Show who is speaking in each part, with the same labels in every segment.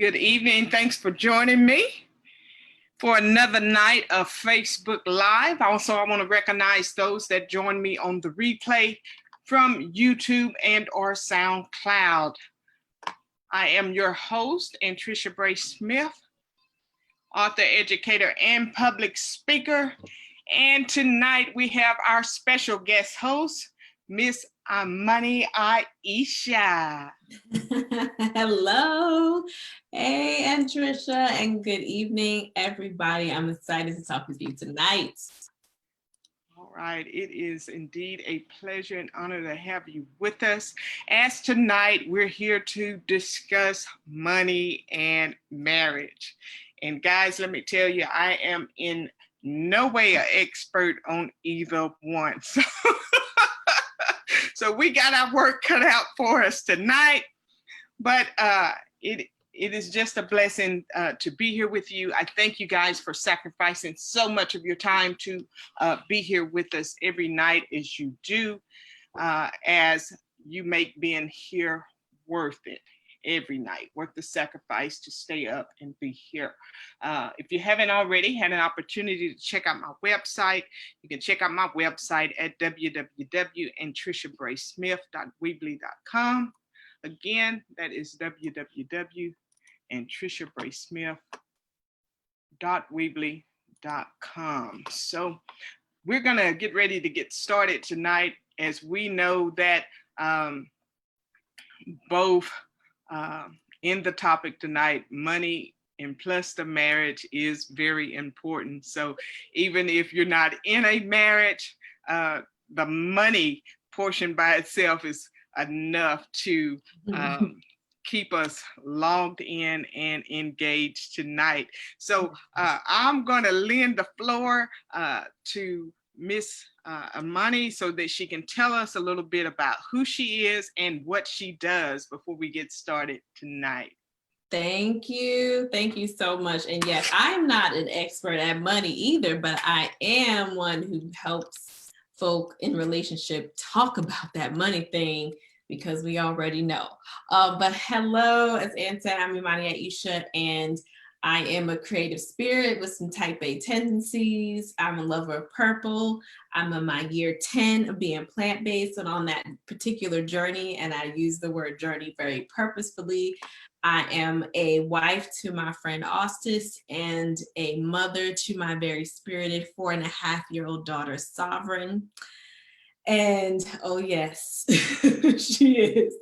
Speaker 1: Good evening. Thanks for joining me for another night of Facebook Live. Also, I want to recognize those that join me on the replay from YouTube and or SoundCloud. I am your host, Tricia Bray Smith, author, educator, and public speaker. And tonight we have our special guest host, Miss Amani Aisha.
Speaker 2: Hello. Hey, Tricia, and good evening, everybody. I'm excited to talk with you tonight.
Speaker 1: All right, it is indeed a pleasure and honor to have you with us. As tonight, we're here to discuss money and marriage. And guys, let me tell you, I am in no way an expert on either one. So we got our work cut out for us tonight, but it is just a blessing to be here with you. I thank you guys for sacrificing so much of your time to be here with us every night as you do, as you make being here worth it every night, worth the sacrifice to stay up and be here. If you haven't already had an opportunity to check out my website, you can check out my website at www.triciabraysmith.weebly.com. Again, that is www.triciabraysmith.weebly.com. So we're gonna get ready to get started tonight, as we know that both in the topic tonight, money and plus the marriage is very important. So even if you're not in a marriage, the money portion by itself is enough to keep us logged in and engaged tonight. So I'm going to lend the floor to Miss Amani so that she can tell us a little bit about who she is and what she does before we get started tonight.
Speaker 2: Thank you. Thank you so much. And yes, I'm not an expert at money either, but I am one who helps folk in relationship talk about that money thing, because we already know. But hello, as Ann said, I'm Imani Aisha, and I am a creative spirit with some type A tendencies. I'm a lover of purple. I'm in my year 10 of being plant-based and on that particular journey, and I use the word journey very purposefully. I am a wife to my friend Austis and a mother to my very spirited 4.5-year-old daughter, Sovereign. And oh yes, she is.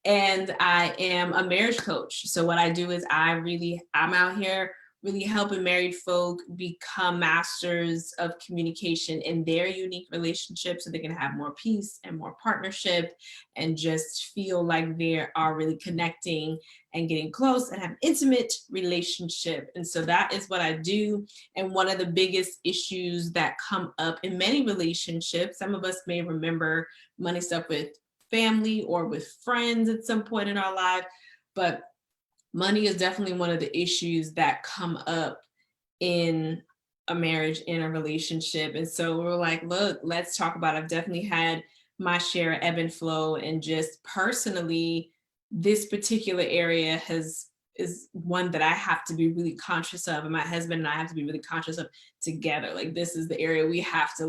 Speaker 2: And I am a marriage coach. So what I do is I'm out here really helping married folk become masters of communication in their unique relationships so they can have more peace and more partnership and just feel like they are really connecting and getting close and have an intimate relationship. And so that is what I do. And one of the biggest issues that come up in many relationships, some of us may remember money stuff with family or with friends at some point in our life, but money is definitely one of the issues that come up in a marriage, in a relationship. And so we're like, look, let's talk about it. I've definitely had my share of ebb and flow, and just personally, this particular area is one that I have to be really conscious of, and my husband and I have to be really conscious of together. Like, this is the area we have to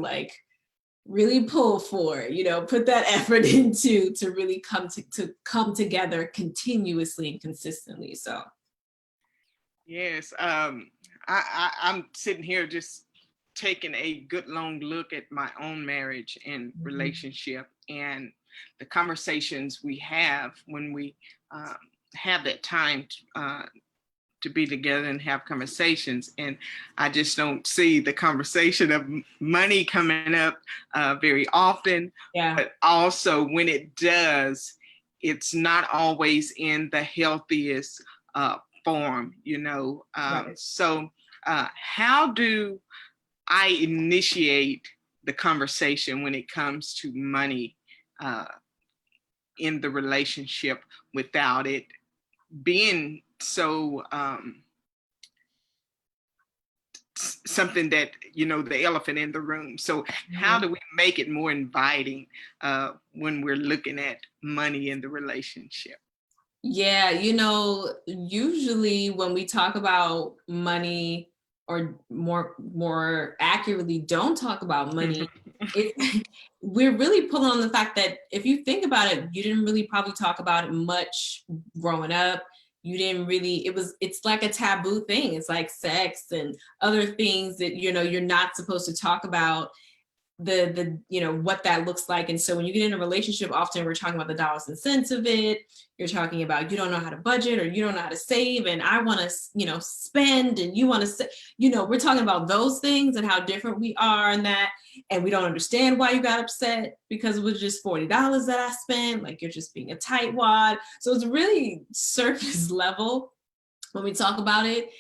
Speaker 2: really pull for, put that effort into to really come together continuously and consistently. So
Speaker 1: yes, I'm sitting here just taking a good long look at my own marriage and relationship, and the conversations we have when we have that time to be together and have conversations. And I just don't see the conversation of money coming up very often.
Speaker 2: Yeah.
Speaker 1: But also when it does, it's not always in the healthiest form,
Speaker 2: Right.
Speaker 1: So how do I initiate the conversation when it comes to money in the relationship without it being so something that, the elephant in the room? So how do we make it more inviting when we're looking at money in the relationship?
Speaker 2: Yeah, usually when we talk about money, or more accurately, don't talk about money, it we're really pulling on the fact that if you think about it, you didn't really probably talk about it much growing up. You didn't really, it's like a taboo thing. It's like sex and other things that you're not supposed to talk about, the what that looks like. And so when you get in a relationship, often we're talking about the dollars and cents of it. You're talking about, you don't know how to budget, or you don't know how to save, and I want to spend, and you want to say, we're talking about those things and how different we are in that. And we don't understand why you got upset because it was just $40 that I spent, like you're just being a tightwad. So it's really surface level when we talk about it,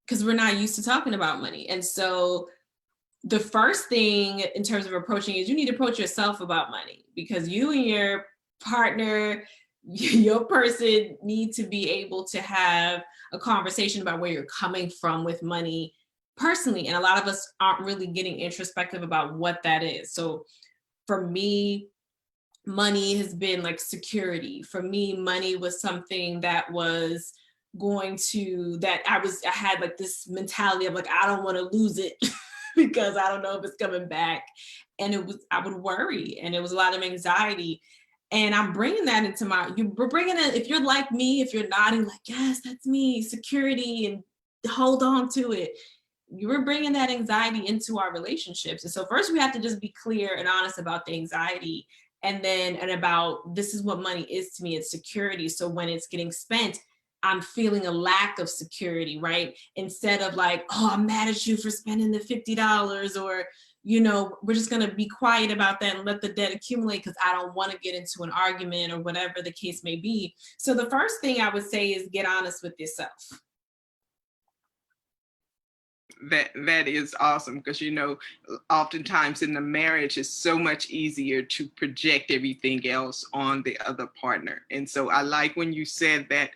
Speaker 2: because we're not used to talking about money. And so the first thing in terms of approaching is, you need to approach yourself about money, because you and your partner, your person, need to be able to have a conversation about where you're coming from with money personally. And a lot of us aren't really getting introspective about what that is. So for me, money has been like security. For me, money was something that was I had like this mentality of like, I don't want to lose it because I don't know if it's coming back. And I would worry, and it was a lot of anxiety. And I'm bringing that into we're bringing it, if you're like me, if you're nodding like, yes, that's me, security, and hold on to it. You were bringing that anxiety into our relationships. And so first we have to just be clear and honest about the anxiety, and about, this is what money is to me, it's security. So when it's getting spent, I'm feeling a lack of security, right? Instead of like, oh, I'm mad at you for spending the $50, or, we're just going to be quiet about that and let the debt accumulate because I don't want to get into an argument, or whatever the case may be. So the first thing I would say is get honest with yourself.
Speaker 1: That is awesome, because oftentimes in the marriage it's so much easier to project everything else on the other partner. And so I like when you said that,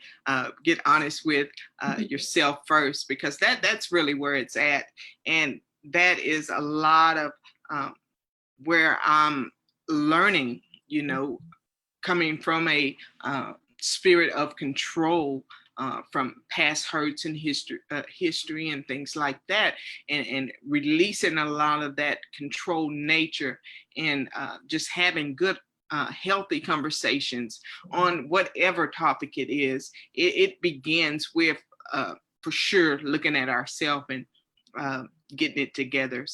Speaker 1: get honest with yourself first, because that's really where it's at. And that is a lot of where I'm learning, coming from a spirit of control, from past hurts and history and things like that, and releasing a lot of that control nature, and just having good, healthy conversations on whatever topic it is. It begins with, for sure, looking at ourselves and getting it together.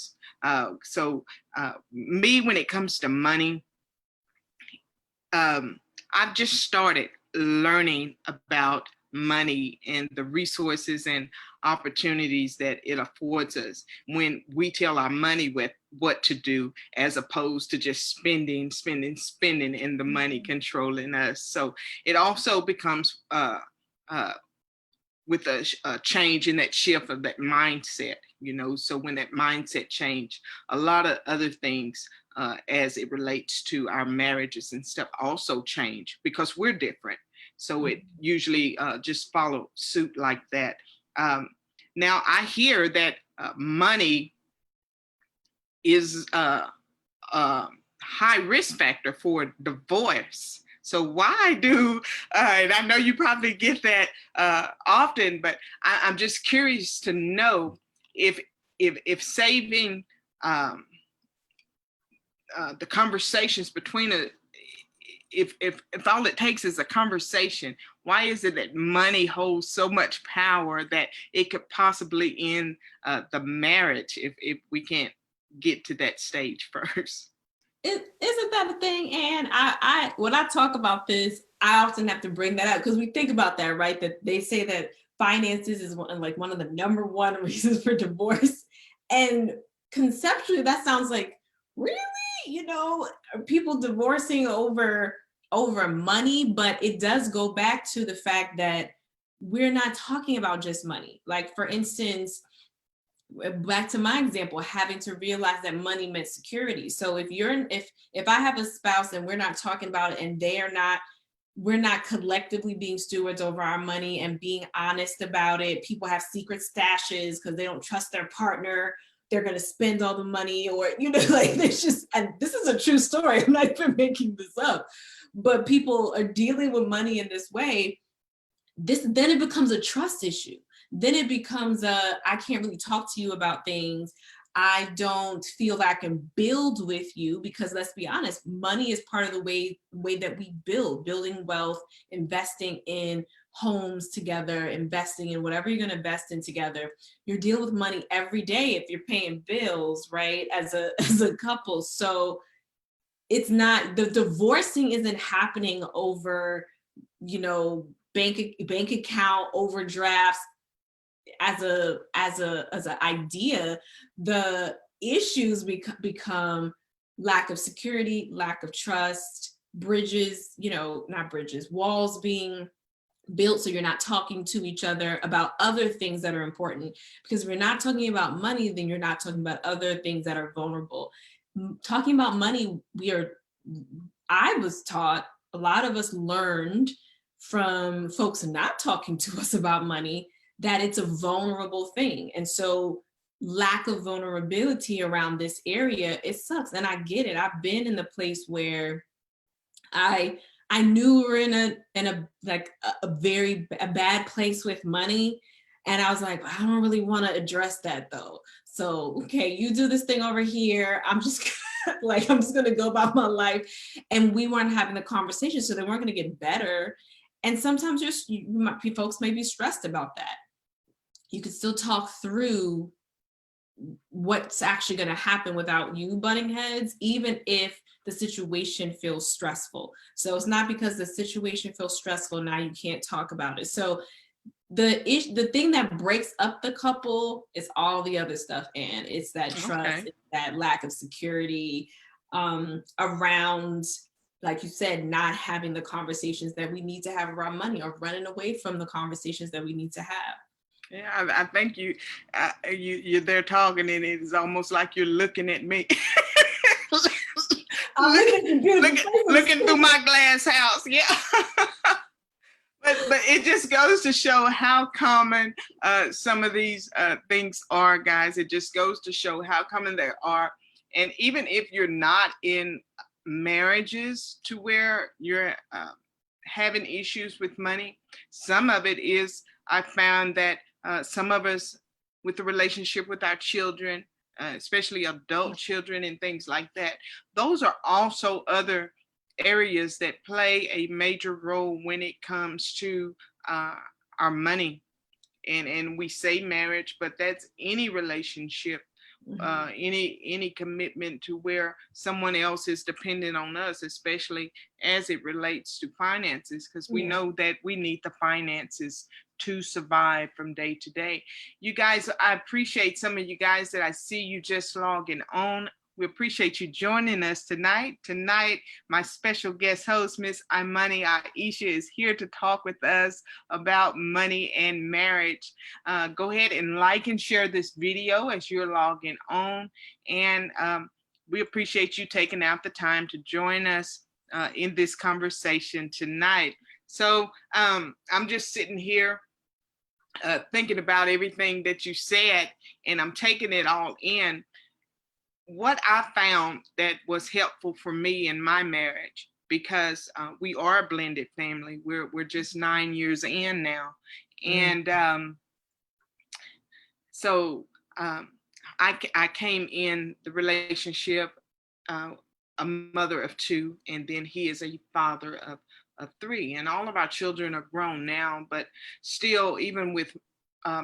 Speaker 1: So me, when it comes to money, I've just started learning about money and the resources and opportunities that it affords us when we tell our money with what to do, as opposed to just spending, and the money controlling us. So it also becomes with a change in that shift of that mindset, so when that mindset change, a lot of other things, as it relates to our marriages and stuff, also change, because we're different. So it usually just follow suit like that. Now I hear that money is a high risk factor for divorce. So why do, and I know you probably get that often, but I'm just curious to know if saving the conversations between if all it takes is a conversation, why is it that money holds so much power that it could possibly end the marriage if we can't get to that stage first?
Speaker 2: Isn't that the thing? And I when I talk about this, I often have to bring that up, because we think about that, right? That they say that finances is one of the number one reasons for divorce. And conceptually, that sounds like, really, people divorcing over money. But it does go back to the fact that we're not talking about just money. Like, for instance, back to my example, having to realize that money meant security. So if I have a spouse and we're not talking about it, and we're not collectively being stewards over our money and being honest about it. People have secret stashes because they don't trust their partner. They're going to spend all the money, or, like, there's just, and this is a true story. I'm not even making this up, but people are dealing with money in this way. then it becomes a trust issue. Then it becomes I can't really talk to you about things. I don't feel that I can build with you, because let's be honest, money is part of the way that we building wealth, investing in homes together, investing in whatever you're going to invest in together. You're dealing with money every day if you're paying bills, right? As a as a couple. So it's not, the divorcing isn't happening over, you know, bank account overdrafts as an idea. The issues become lack of security, lack of trust, bridges, you know, not bridges, walls being built so you're not talking to each other about other things that are important. Because if you're not talking about money, then you're not talking about other things that are vulnerable. Talking about money, I was taught, a lot of us learned from folks not talking to us about money, that it's a vulnerable thing. And so lack of vulnerability around this area, it sucks. And I get it. I've been in the place where I knew we were in a like a very bad place with money. And I was like, I don't really want to address that though. So, okay, you do this thing over here. I'm just like, I'm just going to go about my life. And we weren't having the conversation, so they weren't going to get better. And sometimes folks may be stressed about that. You could still talk through what's actually going to happen without you butting heads, even if the situation feels stressful. So it's not because the situation feels stressful, now you can't talk about it. So the thing that breaks up the couple is all the other stuff, and it's that trust, it's that lack of security around, like you said, not having the conversations that we need to have around money, or running away from the conversations that we need to have.
Speaker 1: Yeah, I think you're there talking, and it's almost like you're looking at me. looking through my glass house. Yeah. But it just goes to show how common some of these things are, guys. It just goes to show how common they are. And even if you're not in marriages to where you're having issues with money, some of it is, I found that some of us, with the relationship with our children, especially adult children and things like that, those are also other areas that play a major role when it comes to our money. And we say marriage, but that's any relationship, any commitment to where someone else is dependent on us, especially as it relates to finances, because we know that we need the finances to survive from day to day. You guys, I appreciate some of you guys that I see you just logging on. We appreciate you joining us tonight. Tonight, my special guest host, Miss Imani Aisha, is here to talk with us about money and marriage. Go ahead and like and share this video as you're logging on. And we appreciate you taking out the time to join us in this conversation tonight. So I'm just sitting here thinking about everything that you said, and I'm taking it all in. What I found that was helpful for me in my marriage, because we are a blended family. We're just 9 years in now, and so I came in the relationship a mother of 2, and then he is a father of 3, and all of our children are grown now. But still, even with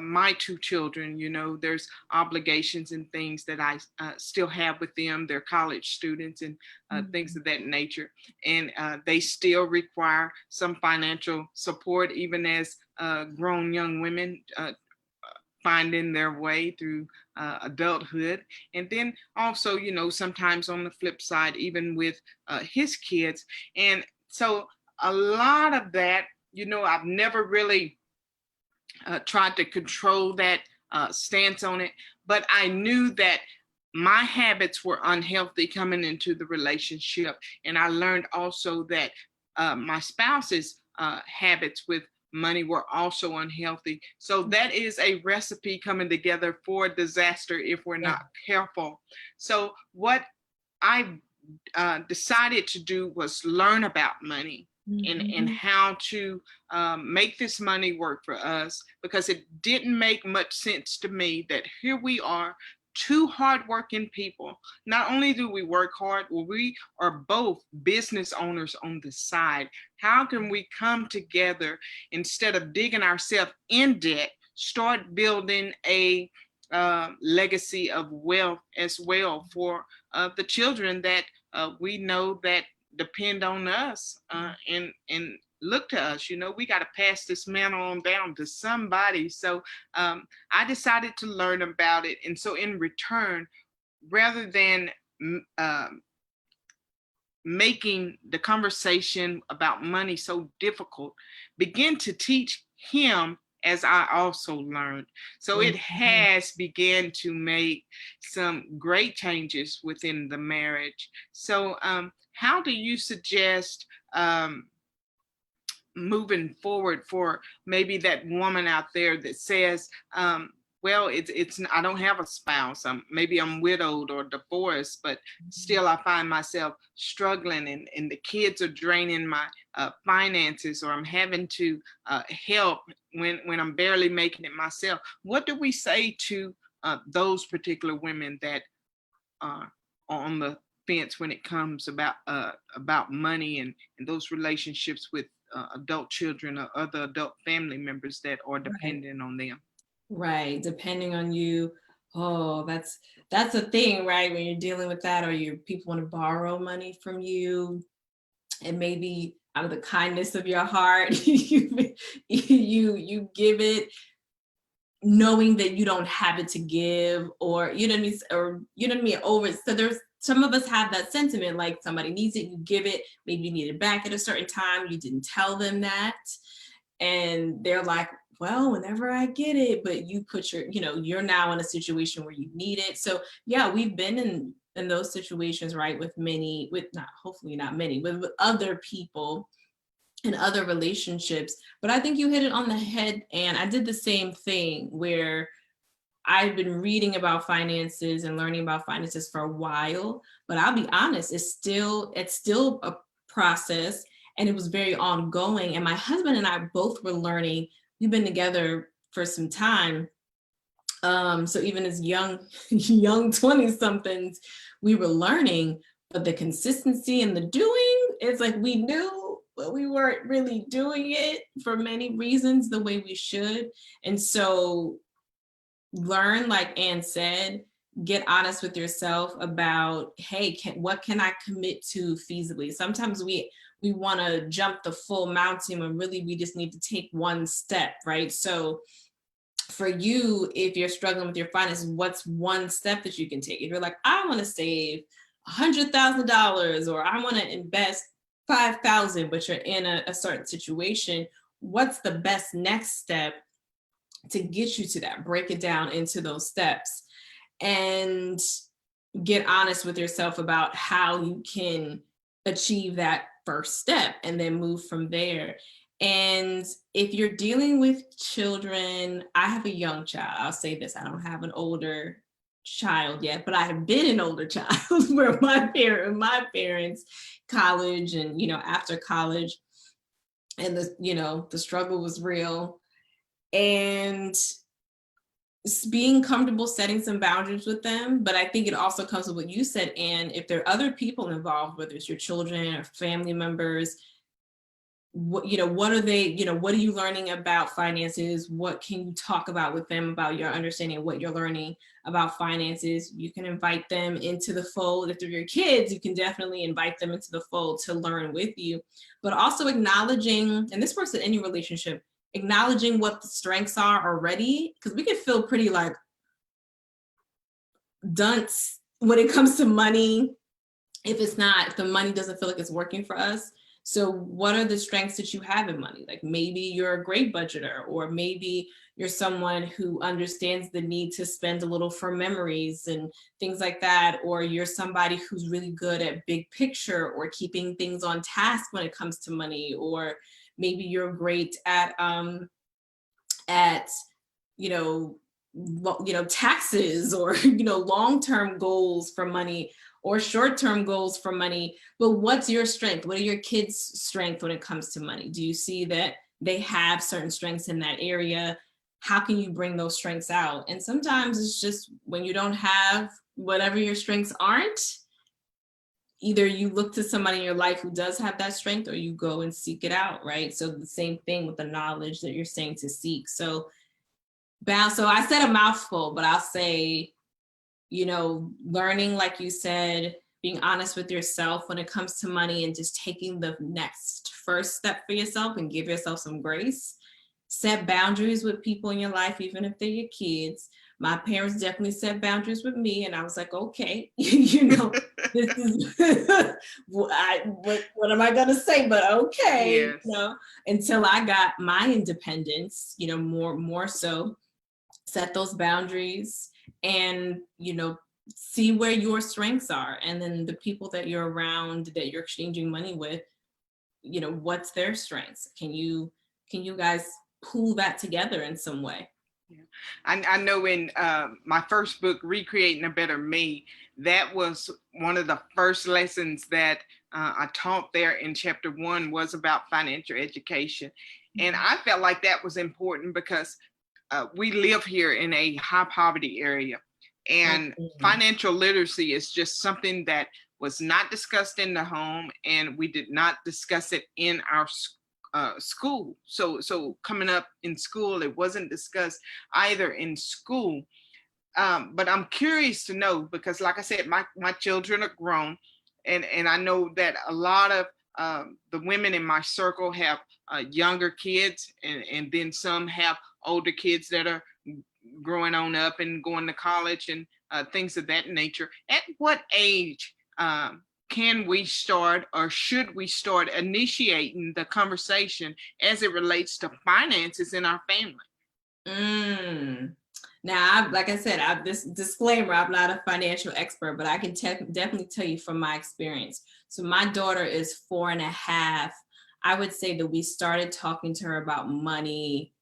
Speaker 1: my 2 children, you know, there's obligations and things that I still have with them. They're college students and things of that nature. And they still require some financial support, even as grown young women finding their way through adulthood. And then also, you know, sometimes on the flip side, even with his kids. And so a lot of that, you know, I've never really tried to control that stance on it, but I knew that my habits were unhealthy coming into the relationship. And I learned also that my spouse's habits with money were also unhealthy. So that is a recipe coming together for disaster if we're not careful. So what I decided to do was learn about money. and
Speaker 2: Mhm.
Speaker 1: how to make this money work for us, because it didn't make much sense to me that here we are, two hardworking people. Not only do we work hard, well, we are both business owners on the side. How can we come together instead of digging ourselves in debt, start building a legacy of wealth as well for the children that we know that depend on us and look to us. You know, we got to pass this mantle on down to somebody. So I decided to learn about it, and so in return, rather than making the conversation about money so difficult, begin to teach him as I also learned. So it
Speaker 2: Mhm.
Speaker 1: has begun to make some great changes within the marriage. So how do you suggest moving forward for maybe that woman out there that says, well, it's I don't have a spouse. Maybe I'm widowed or divorced, but still I find myself struggling, and the kids are draining my finances, or I'm having to help when I'm barely making it myself. What do we say to those particular women that are on the fence when it comes about money and those relationships with adult children or other adult family members that are
Speaker 2: Right.
Speaker 1: dependent on them?
Speaker 2: Right. Depending on you. Oh, that's a thing, right? When you're dealing with that, or your people want to borrow money from you, and maybe out of the kindness of your heart, you give it, knowing that you don't have it to give, or you know what I mean, or you know what I mean, over. So there's some of us have that sentiment, like somebody needs it, you give it, maybe you need it back at a certain time, you didn't tell them that, and they're like, well, whenever I get it, but you put your, you're now in a situation where you need it. So yeah, we've been in those situations, right, with many, with not, hopefully not many, with other people in other relationships. But I think you hit it on the head, and I did the same thing where I've been reading about finances and learning about finances for a while, but I'll be honest, it's still a process, and it was very ongoing. And my husband and I both were learning. We've been together for some time. So even as young, young 20 somethings, we were learning, but the consistency and the doing, it's like we knew, but we weren't really doing it for many reasons the way we should. And so learn, like Ann said, get honest with yourself about, hey, what can I commit to feasibly? Sometimes we want to jump the full mountain when really we just need to take one step, right? So for you, if you're struggling with your finances, what's one step that you can take? If you're like, I want to save $100,000, or I want to invest 5,000, but you're in a certain situation, what's the best next step to get you to that? Break it down into those steps, and get honest with yourself about how you can achieve that first step, and then move from there. And if you're dealing with children, I have a young child. I'll say this, I don't have an older child yet, but I have been an older child where my parents, college, and after college, and the struggle was real. And being comfortable setting some boundaries with them. But I think it also comes with what you said, and if there are other people involved, whether it's your children or family members, what are they, what are you learning about finances? What can you talk about with them about your understanding of what you're learning about finances? You can invite them into the fold. If they're your kids, you can definitely invite them into the fold to learn with you, but also acknowledging, and this works in any relationship, acknowledging what the strengths are already, because we can feel pretty like dunce when it comes to money if the money doesn't feel like it's working for us. So what are the strengths that you have in money? Like maybe you're a great budgeter, or maybe you're someone who understands the need to spend a little for memories and things like that, or you're somebody who's really good at big picture or keeping things on task when it comes to money, or maybe you're great at you know taxes, or long-term goals for money. or short-term goals for money, but what's your strength? What are your kids' strength when it comes to money? Do you see that they have certain strengths in that area? How can you bring those strengths out? And sometimes it's just when you don't have whatever your strengths aren't, either you look to somebody in your life who does have that strength, or you go and seek it out, right? So the same thing with the knowledge that you're saying to seek. So I said a mouthful, but I'll say, learning, like you said, being honest with yourself when it comes to money, and just taking the next first step for yourself and give yourself some grace. Set boundaries with people in your life, even if they're your kids. My parents definitely set boundaries with me, and I was like, okay, this is what am I gonna say? But okay,
Speaker 1: Yes.
Speaker 2: until I got my independence, more so, set those boundaries, and see where your strengths are, and then the people that you're around, that you're exchanging money with, what's their strengths? Can you guys pull that together in some way?
Speaker 1: Yeah. I know in my first book, Recreating a Better Me, that was one of the first lessons that I taught there in chapter 1 was about financial education. And I felt like that was important because we live here in a high poverty area, and financial literacy is just something that was not discussed in the home, and we did not discuss it in our school. So coming up in school, it wasn't discussed either in school. But I'm curious to know, because like I said, my children are grown, and I know that a lot of the women in my circle have younger kids, and then some have older kids that are growing on up and going to college and things of that nature. At what age can we start, or should we start initiating the conversation as it relates to finances in our family?
Speaker 2: Now, like I said, this disclaimer, I'm not a financial expert, but I can definitely tell you from my experience. So my daughter is 4.5. I would say that we started talking to her about money,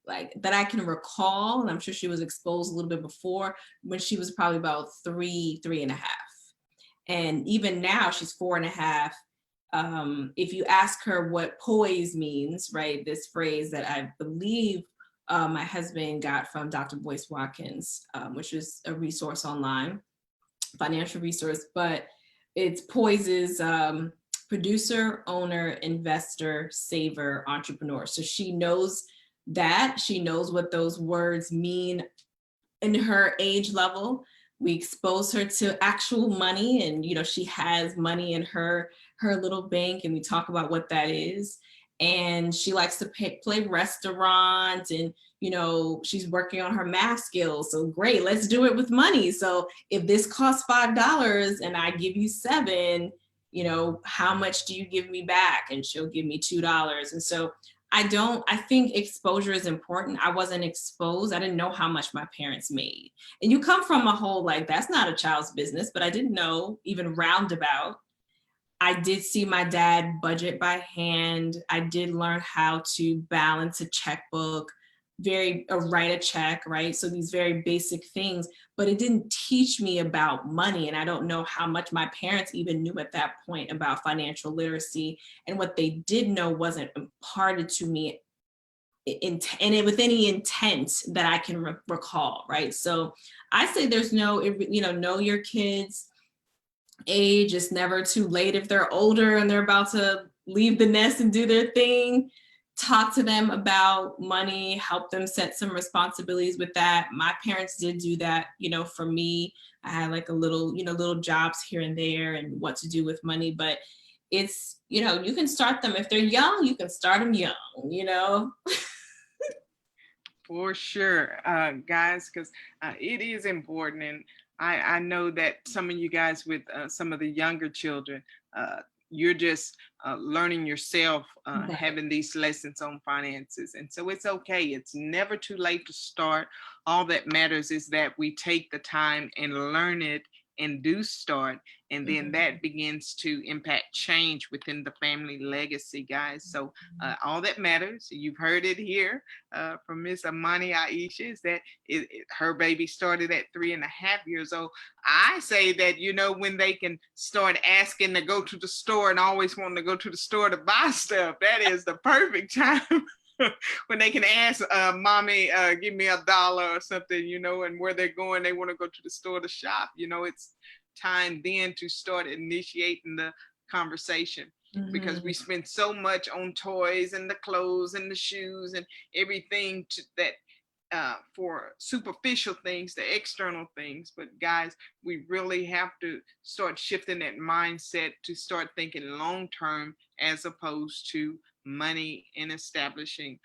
Speaker 2: like that I can recall, and I'm sure she was exposed a little bit before, when she was probably about 3.5. And even now, she's 4.5. If you ask her what poise means, right, this phrase that I believe my husband got from Dr. Boyce Watkins, which is a resource online, financial resource, but it's poises producer, owner, investor, saver, entrepreneur. So she knows that. She knows what those words mean in her age level. We expose her to actual money, and she has money in her little bank, and we talk about what that is. And she likes to play restaurant, and she's working on her math skills. So great, let's do it with money. So if this costs $5 and I give you $7, how much do you give me back? And she'll give me $2. And so I think exposure is important. I wasn't exposed. I didn't know how much my parents made. And you come from a whole, like, that's not a child's business, but I didn't know even roundabout. I did see my dad budget by hand. I did learn how to balance a checkbook, write a check, right? So these very basic things, but it didn't teach me about money. And I don't know how much my parents even knew at that point about financial literacy. And what they did know wasn't imparted to me with any intent that I can recall, right? So I say there's know your kids' age. It's never too late. If they're older and they're about to leave the nest and do their thing, talk to them about money, help them set some responsibilities with that. My parents did do that, for me. I had like little jobs here and there and what to do with money, but it's, you can start them. If they're young, you can start them young,
Speaker 1: For sure, guys, because it is important. And I know that some of you guys with some of the younger children, you're just learning yourself, having these lessons on finances. And so it's okay. It's never too late to start. All that matters is that we take the time and learn it and do start. And then that begins to impact change within the family legacy, guys. So all that matters, you've heard it here from Miss Imani Aisha, is that her baby started at 3.5 years old. I say that, when they can start asking to go to the store and always wanting to go to the store to buy stuff, that is the perfect time. When they can ask mommy, give me $1 or something, and where they're going, they want to go to the store to shop. It's time then to start initiating the conversation, because we spend so much on toys and the clothes and the shoes and everything that for superficial things, the external things. But guys, we really have to start shifting that mindset to start thinking long term, as opposed to money, and establishing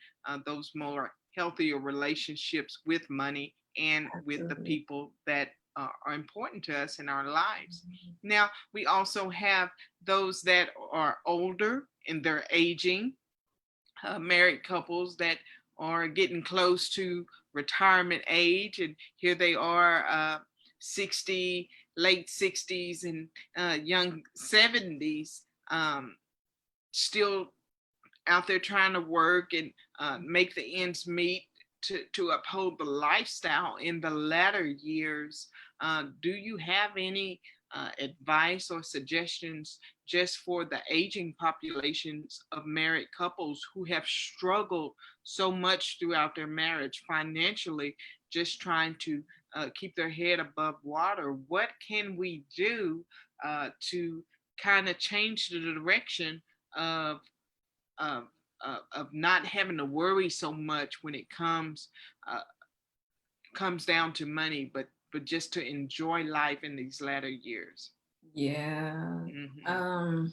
Speaker 1: those more healthier relationships with money and with the people that are important to us in our lives. Now, we also have those that are older and they're aging, married couples that are getting close to retirement age, and here they are, 60, late 60s and young 70s, still out there trying to work and make the ends meet to uphold the lifestyle in the latter years. Do you have any advice or suggestions just for the aging populations of married couples who have struggled so much throughout their marriage financially, just trying to keep their head above water? What can we do to kind of change the direction of not having to worry so much when it comes down to money, but just to enjoy life in these latter years?
Speaker 2: Yeah. I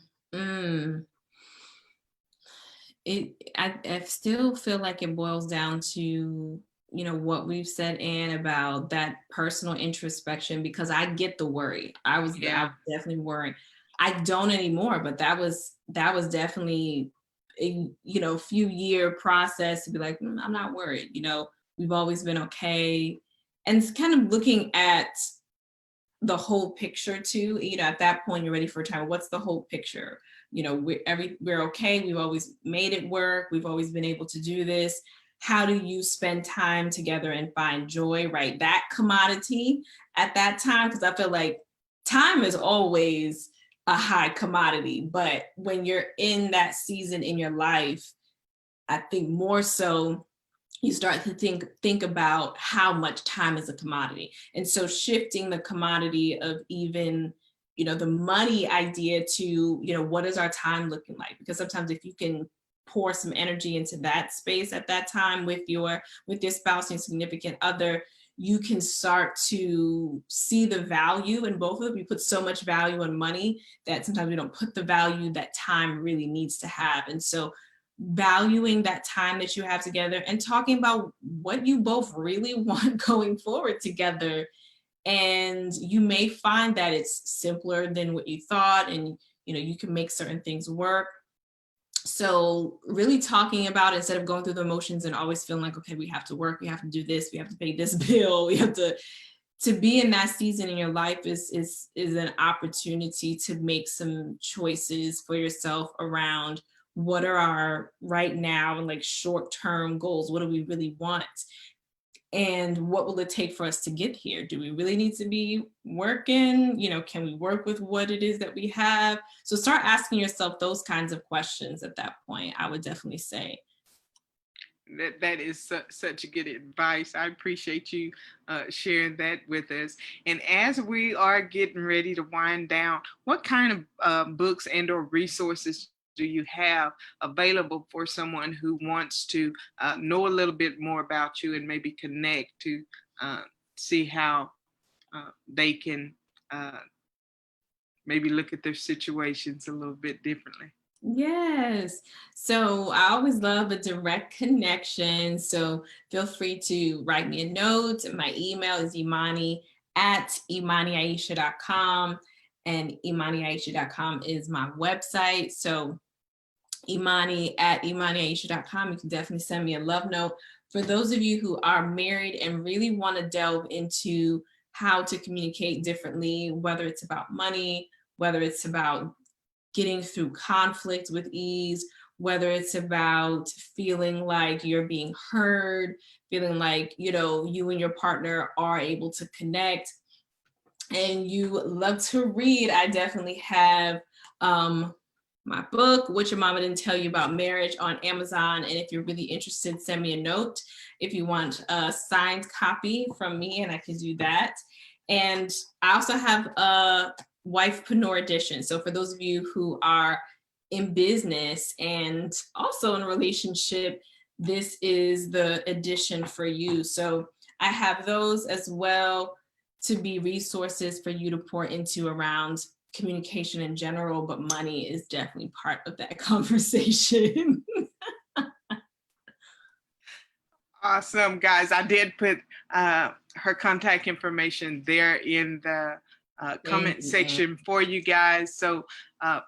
Speaker 2: still feel like it boils down to, what we've said, Anne, about that personal introspection, because I get the worry. I was definitely worrying. I don't anymore, but that was definitely a few year process to be like, I'm not worried. We've always been okay. And it's kind of looking at the whole picture too. At that point, you're ready for time. What's the whole picture? We're okay. We've always made it work. We've always been able to do this. How do you spend time together and find joy, right? That commodity at that time, because I feel like time is always a high commodity, but when you're in that season in your life, I think more so you start to think about how much time is a commodity. And so shifting the commodity of even, the money idea to, what is our time looking like? Because sometimes if you can pour some energy into that space at that time with your spouse and significant other, you can start to see the value in both of them. We put so much value on money that sometimes we don't put the value that time really needs to have. And so valuing that time that you have together and talking about what you both really want going forward together. And you may find that it's simpler than what you thought, and you can make certain things work. So really talking about, instead of going through the emotions and always feeling like, okay, we have to work, we have to do this, we have to pay this bill, we have to be in that season in your life is an opportunity to make some choices for yourself around what are our right now and like short-term goals. What do we really want? And what will it take for us to get here? Do we really need to be working? Can we work with what it is that we have? So start asking yourself those kinds of questions at that point, I would definitely say.
Speaker 1: That is such good advice. I appreciate you sharing that with us. And as we are getting ready to wind down, what kind of books and or resources do you have available for someone who wants to know a little bit more about you and maybe connect to see how they can maybe look at their situations a little bit differently?
Speaker 2: Yes. So I always love a direct connection. So feel free to write me a note. My email is imani@imaniaisha.com, and imaniaisha.com is my website. So imani@imaniaisha.com. You can definitely send me a love note. For those of you who are married and really want to delve into how to communicate differently, whether it's about money, whether it's about getting through conflict with ease, whether it's about feeling like you're being heard, feeling like, you and your partner are able to connect. And you love to read, I definitely have my book, What Your Mama Didn't Tell You About Marriage, on Amazon. And if you're really interested, send me a note if you want a signed copy from me, and I can do that. And I also have a Wifepreneur edition. So for those of you who are in business and also in a relationship, this is the edition for you. So I have those as well to be resources for you to pour into around communication in general, but money is definitely part of that conversation.
Speaker 1: Awesome, guys. I did put her contact information there in the comment section for you guys. So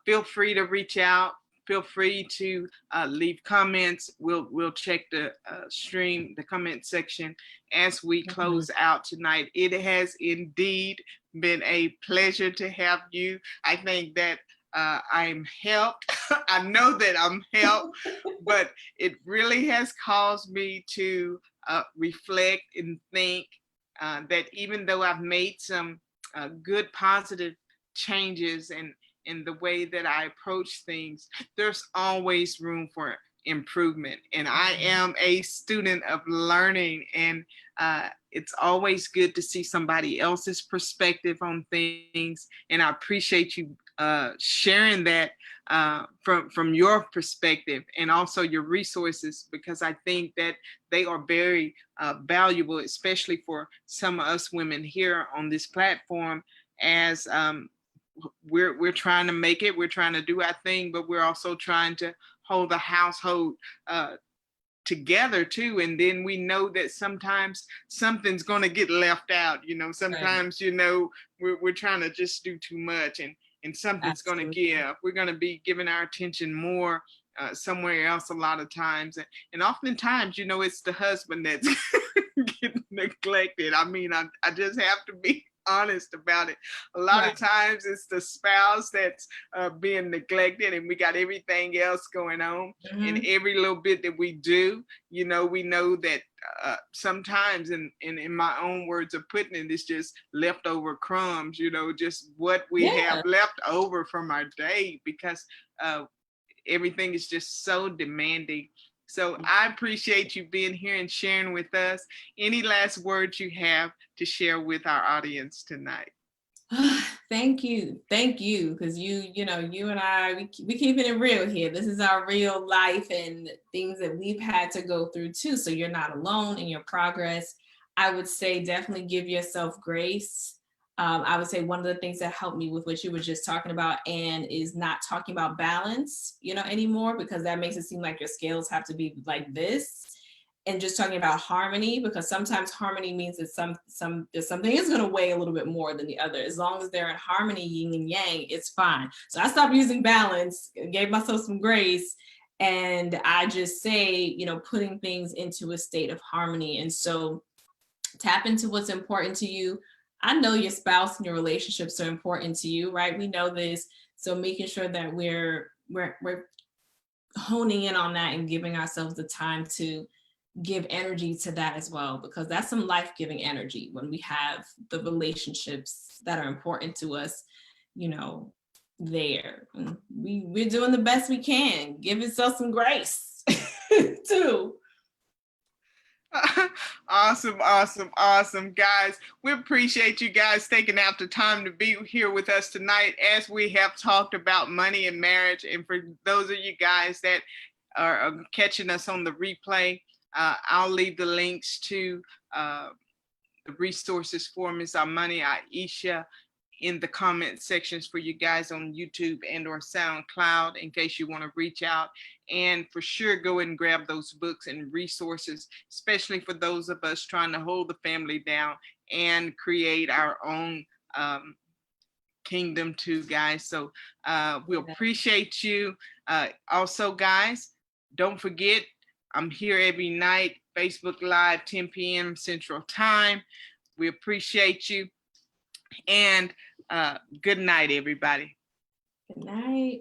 Speaker 1: feel free to reach out. Feel free to leave comments. We'll check the stream, the comment section as we close out tonight. It has indeed been a pleasure to have you. I think that I'm helped. I know that I'm helped, but it really has caused me to reflect and think that even though I've made some good positive changes and in the way that I approach things, there's always room for improvement. And I am a student of learning, and it's always good to see somebody else's perspective on things. And I appreciate you sharing that from your perspective and also your resources, because I think that they are very valuable, especially for some of us women here on this platform, as we're trying to make it, we're trying to do our thing, but we're also trying to hold the household together too. And then we know that sometimes something's going to get left out. Sometimes we're trying to just do too much, and something's going to give. We're going to be giving our attention more somewhere else a lot of times, and oftentimes it's the husband that's getting neglected. I mean, I just have to be honest about it. A lot of times it's the spouse that's being neglected, and we got everything else going on. And every little bit that we do, we know that sometimes, in my own words of putting it, it's just leftover crumbs, just what we have left over from our day, because everything is just so demanding. So I appreciate you being here and sharing with us. Any last words you have to share with our audience tonight?
Speaker 2: Thank you, because you and I, we keeping it real here. This is our real life and things that we've had to go through too. So you're not alone in your progress. I would say definitely give yourself grace. I would say one of the things that helped me with what you were just talking about, and is not talking about balance, anymore, because that makes it seem like your scales have to be like this, and just talking about harmony, because sometimes harmony means that something is going to weigh a little bit more than the other. As long as they're in harmony, yin and yang, it's fine. So I stopped using balance, gave myself some grace, and I just say, putting things into a state of harmony. And so tap into what's important to you. I know your spouse and your relationships are important to you, right? We know this. So making sure that we're honing in on that and giving ourselves the time to give energy to that as well, because that's some life-giving energy when we have the relationships that are important to us, there. And we're doing the best we can. Give yourself some grace too.
Speaker 1: Awesome, guys. We appreciate you guys taking out the time to be here with us tonight as we have talked about money and marriage. And for those of you guys that are catching us on the replay, I'll leave the links to the resources for Miss Armani Aisha in the comment sections for you guys on YouTube and or SoundCloud, in case you want to reach out. And for sure, go and grab those books and resources, especially for those of us trying to hold the family down and create our own kingdom too, guys. So we appreciate you. Also, guys, don't forget, I'm here every night, Facebook Live, 10 p.m. Central Time. We appreciate you. And good night, everybody.
Speaker 2: Good night.